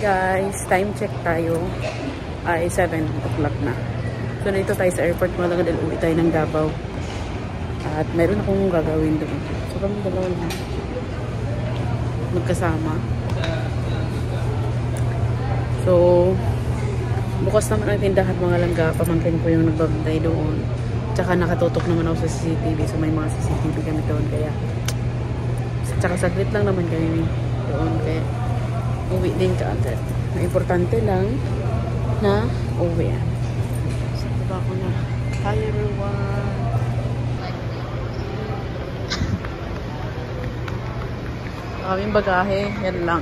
Guys, time check tayo ay 7 o'clock na. So nandito tayo sa airport mga lang dahil uwi tayo ng Davao at meron akong gagawin doon. So kami dalawa lang magkasama. So bukas naman ang tindahan mga langga, pamangkin ko yung nagbabantay doon, tsaka nakatutok naman ako sa CCTV, so may mga CCTV kami doon, kaya tsaka saglit lang naman kami doon, kaya uwi din ka agad. Ang importante lang na uwi. So, diba ako na. Hi everyone! Kaming bagahe, yan lang.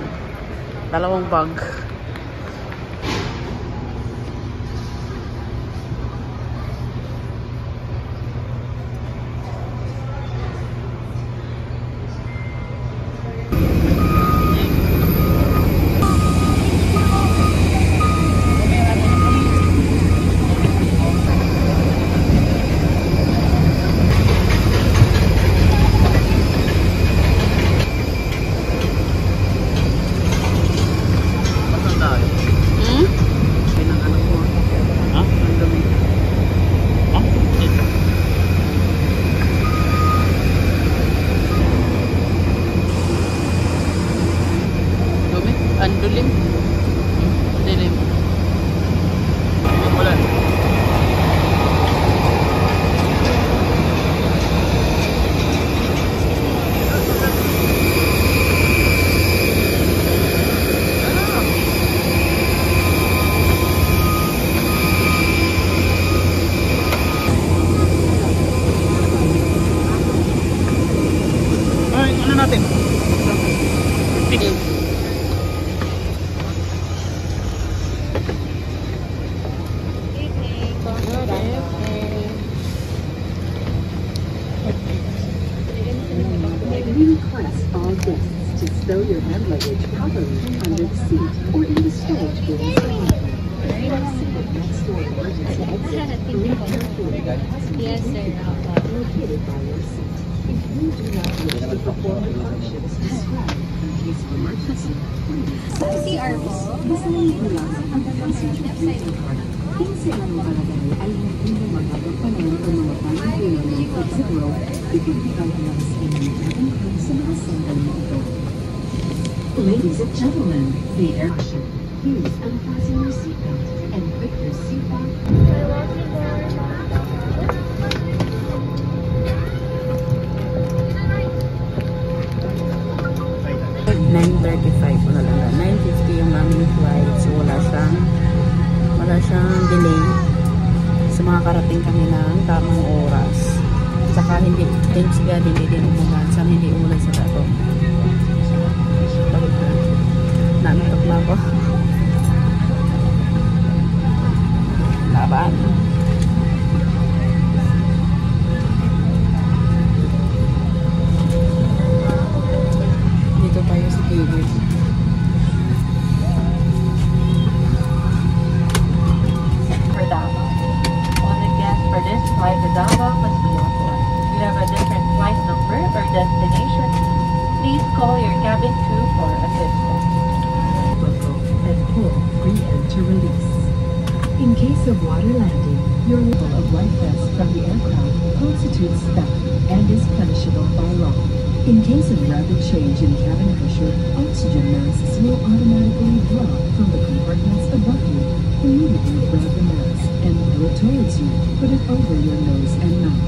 2 bag. Natin. Request all guests to stow your hand luggage properly under the seat or in the storage bin inside. Seated next to emergency exit, read carefully the passenger located by your seat. If you do not wish to perform functions described in case of emergency, please basahin mo lang ang passenger greeting card. Kung sa inyong kalagay ay hindi mo magagampanan ang mga panahon ng exit row, ibibigay lang sa inyong cabin sa mga sandal na ito. Ladies and gentlemen, the aircraft. Please unfasten your seatbelt and put your seatbelt. 9:35 wala lang. 9:50 yung aming flight. So wala siyang delay. So makakarating kami ng tamang oras. Saka hindi, thanks God, hindi din umulan. Sana hindi umulan sa dato. Nanutok na ako. Laban. Dito tayo sa gilid. For Davao. All the guests for this flight to Davao must be on board. If you have a different flight number or destination, please call your cabin crew for assistance. And pull re-enter release. In case of water landing, your level of life vest from the aircraft constitutes theft and is punishable by law. In case of rapid change in cabin pressure, oxygen masks will automatically drop from the compartments above you. Immediately grab the mask and blow it towards you. Put it over your nose and mouth.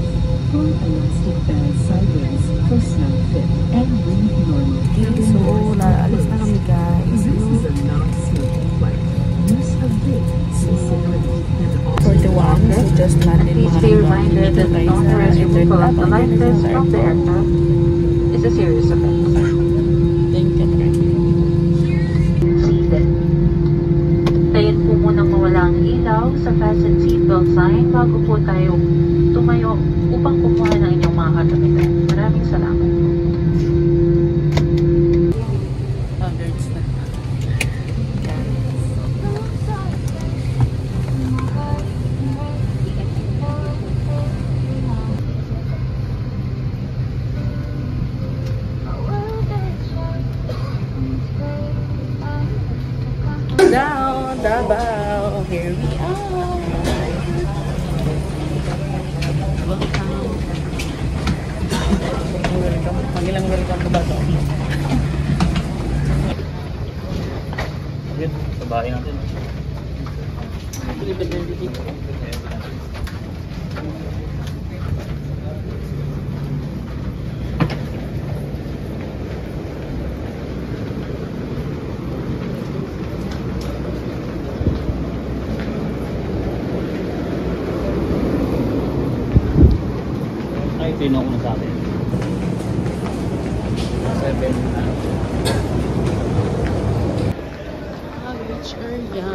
Pull elastic band sideways for snug fit and breathe normally. So, alis na kami guys. This is a non-smoking flight. Use of vape, cigarette, and all. 41, so just landed Please be reminded that unauthorized removal of the life vest from the aircraft is a serious offense. Thank you. Seated. Tayin po munang mawala ang ilaw sa fasten seatbelt sign bago po tayo tumayo upang kumuha ng inyong mga kagamitan. Maraming salamat po. Standards na. Davao. Here we are. Welcome. Pangilang welcome to Bato. Yun, sa bahay natin. Libre na dito. Ay, sino ako na sa atin? 7. Beach area.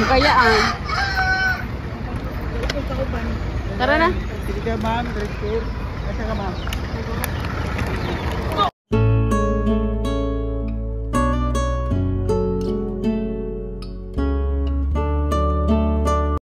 Kayaan. Tara na. Sige ka ma'am, direct. Asa ka ma'am?